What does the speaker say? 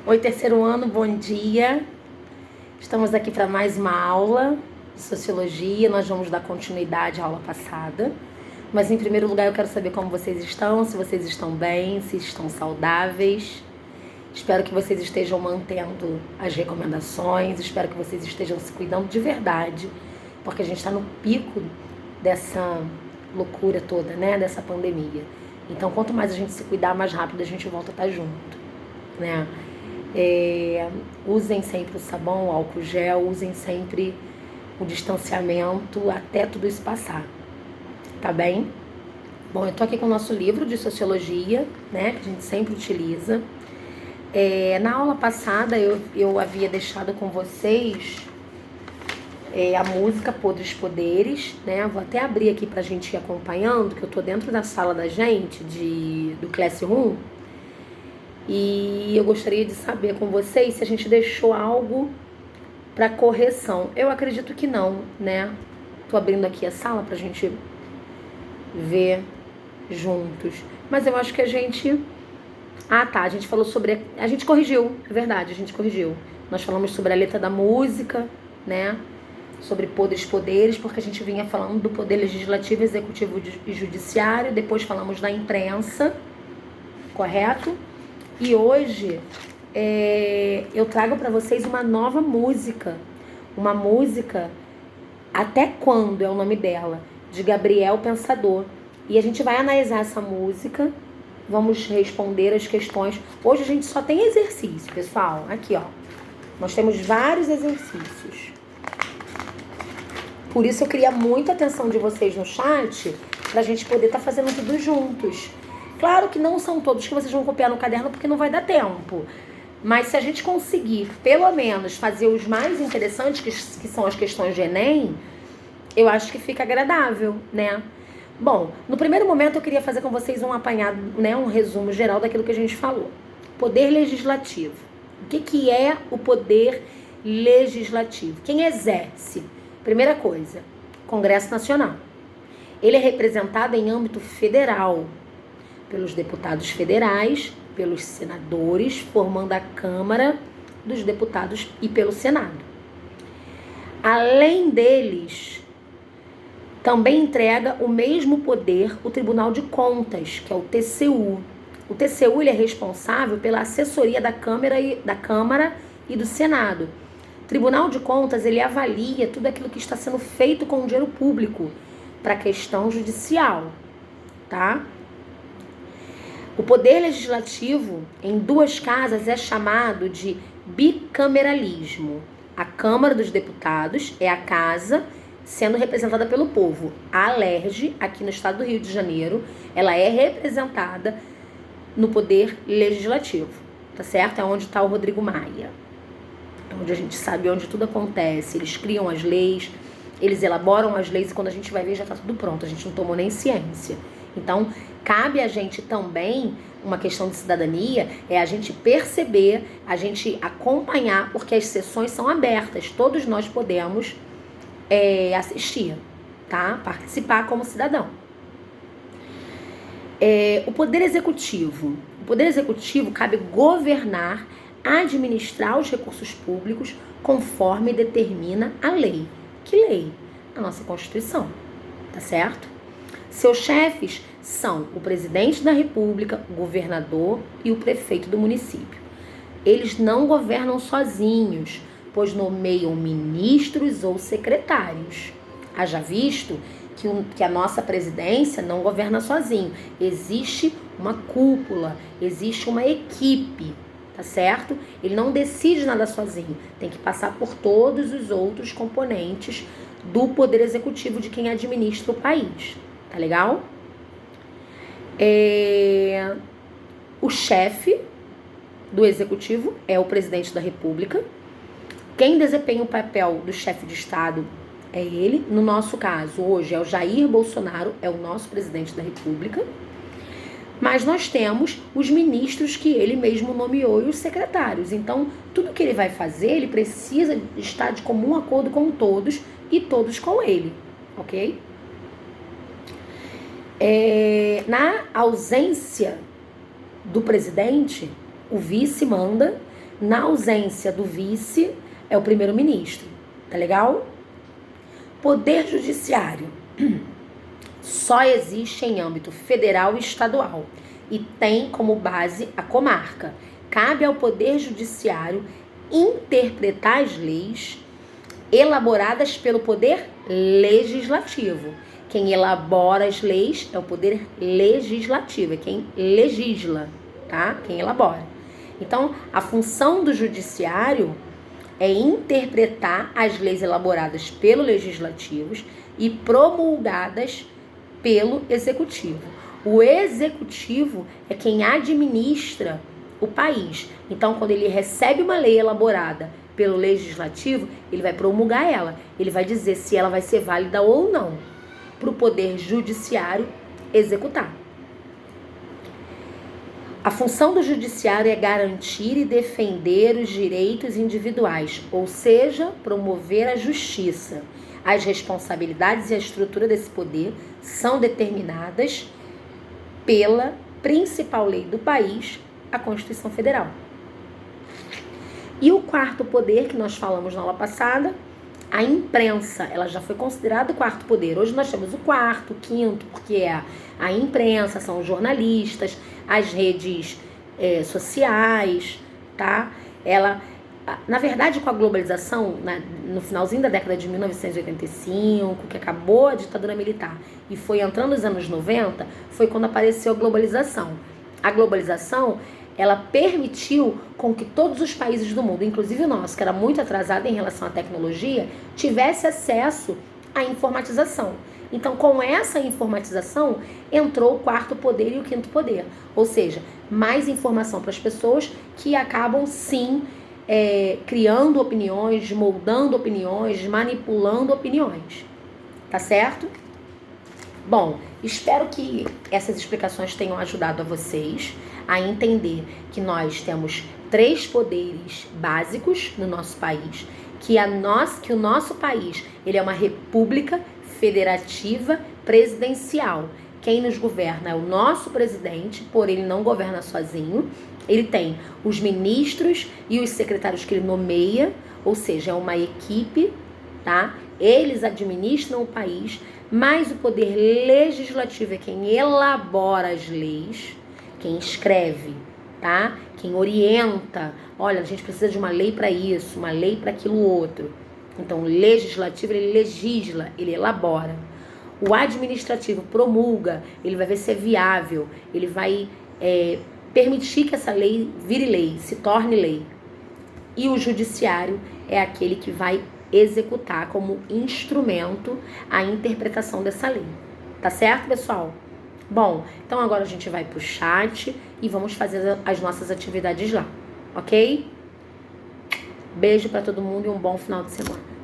Oi, terceiro ano, bom dia. Estamos aqui para mais uma aula de Sociologia. Nós vamos dar continuidade à aula passada. Mas, em primeiro lugar, eu quero saber como vocês estão, se vocês estão bem, se estão saudáveis. Espero que vocês estejam mantendo as recomendações, espero que vocês estejam se cuidando de verdade, porque a gente está no pico dessa loucura toda, né? Dessa pandemia. Então, quanto mais a gente se cuidar, mais rápido a gente volta a estar junto, né? Usem sempre o sabão, o álcool gel, usem sempre o distanciamento até tudo isso passar, tá bem? Bom, eu tô aqui com o nosso livro de Sociologia, né, que a gente sempre utiliza. Na aula passada eu havia deixado com vocês a música Podres Poderes, né? Vou até abrir aqui pra gente ir acompanhando, que eu tô dentro da sala da gente, do Classroom. E eu gostaria de saber com vocês se a gente deixou algo para correção. Eu acredito que não, né? Tô abrindo aqui a sala pra gente ver juntos. Mas eu acho que a gente... a gente falou sobre... A gente corrigiu, é verdade, a gente corrigiu. Nós falamos sobre a letra da música, né? Sobre podres poderes, porque a gente vinha falando do poder legislativo, executivo e judiciário. Depois falamos da imprensa, correto? E hoje eu trago para vocês uma nova música. Uma música, Até Quando é o nome dela, de Gabriel Pensador. E a gente vai analisar essa música, vamos responder as questões. Hoje a gente só tem exercício, pessoal. Aqui, ó. Nós temos vários exercícios. Por isso eu queria muita atenção de vocês no chat, pra gente poder estar fazendo tudo juntos. Claro que não são todos que vocês vão copiar no caderno, porque não vai dar tempo. Mas se a gente conseguir, pelo menos, fazer os mais interessantes, que são as questões de Enem, eu acho que fica agradável, né? Bom, no primeiro momento eu queria fazer com vocês um apanhado, né, um resumo geral daquilo que a gente falou. Poder legislativo. O que é o poder legislativo? Quem exerce? Primeira coisa, Congresso Nacional. Ele é representado em âmbito federal, pelos deputados federais, pelos senadores, formando a Câmara dos Deputados e pelo Senado. Além deles, também entrega o mesmo poder o Tribunal de Contas, que é o TCU. O TCU ele é responsável pela assessoria da Câmara e do Senado. O Tribunal de Contas ele avalia tudo aquilo que está sendo feito com o dinheiro público para a questão judicial, tá? O poder legislativo, em duas casas, é chamado de bicameralismo. A Câmara dos Deputados é a casa sendo representada pelo povo. A Alerj, aqui no estado do Rio de Janeiro, ela é representada no poder legislativo, tá certo? É onde está o Rodrigo Maia. É onde a gente sabe onde tudo acontece. Eles criam as leis, eles elaboram as leis e quando a gente vai ver já está tudo pronto. A gente não tomou nem ciência. Então, cabe a gente também, uma questão de cidadania, é a gente perceber, a gente acompanhar, porque as sessões são abertas, todos nós podemos assistir, tá? Participar como cidadão. O Poder Executivo. O Poder Executivo cabe governar, administrar os recursos públicos conforme determina a lei. Que lei? A nossa Constituição, tá certo? Seus chefes são o presidente da República, o governador e o prefeito do município. Eles não governam sozinhos, pois nomeiam ministros ou secretários. Haja visto que a nossa presidência não governa sozinho. Existe uma cúpula, existe uma equipe, tá certo? Ele não decide nada sozinho. Tem que passar por todos os outros componentes do poder executivo de quem administra o país. Tá legal? O chefe do executivo é o presidente da República. Quem desempenha o papel do chefe de Estado é ele. No nosso caso, hoje, é o Jair Bolsonaro, é o nosso presidente da República. Mas nós temos os ministros que ele mesmo nomeou e os secretários. Então, tudo que ele vai fazer, ele precisa estar de comum acordo com todos e todos com ele, ok? Na ausência do presidente, o vice manda, Na ausência do vice, é o primeiro-ministro. Tá legal? Poder judiciário só existe em âmbito federal e estadual e tem como base a comarca. Cabe ao Poder Judiciário interpretar as leis elaboradas pelo Poder Legislativo. Quem elabora as leis é o Poder Legislativo, é quem legisla, tá? Quem elabora. Então, a função do Judiciário é interpretar as leis elaboradas pelo Legislativo e promulgadas pelo Executivo. O Executivo é quem administra o país. Então, quando ele recebe uma lei elaborada pelo Legislativo, ele vai promulgar ela. Ele vai dizer se ela vai ser válida ou não para o Poder Judiciário executar. A função do Judiciário é garantir e defender os direitos individuais, ou seja, promover a justiça. As responsabilidades e a estrutura desse poder são determinadas pela principal lei do país, a Constituição Federal. E o quarto poder que nós falamos na aula passada, a imprensa, ela já foi considerada o quarto poder. Hoje nós temos o quarto, o quinto, porque é a imprensa, são os jornalistas, as redes sociais, tá? Ela, na verdade, com a globalização, no finalzinho da década de 1985, que acabou a ditadura militar e foi entrando nos anos 90, foi quando apareceu a globalização. A globalização, ela permitiu com que todos os países do mundo, inclusive o nosso, que era muito atrasado em relação à tecnologia, tivesse acesso à informatização. Então, com essa informatização, entrou o quarto poder e o quinto poder. Ou seja, mais informação para as pessoas que acabam, sim, criando opiniões, moldando opiniões, manipulando opiniões. Tá certo? Bom, espero que essas explicações tenham ajudado a vocês a entender que nós temos 3 poderes básicos no nosso país, que o nosso país ele é uma república federativa presidencial. Quem nos governa é o nosso presidente, porém ele não governa sozinho. Ele tem os ministros e os secretários que ele nomeia, ou seja, é uma equipe, tá? Eles administram o país, mas o poder legislativo é quem elabora as leis, quem escreve, tá? Quem orienta. Olha, a gente precisa de uma lei para isso, uma lei para aquilo outro. Então, o legislativo, ele legisla, ele elabora. O administrativo promulga, ele vai ver se é viável, ele vai permitir que essa lei vire lei, se torne lei. E o judiciário é aquele que vai executar como instrumento a interpretação dessa lei. Tá certo, pessoal? Bom, então agora a gente vai pro chat e vamos fazer as nossas atividades lá, ok? Beijo para todo mundo e um bom final de semana.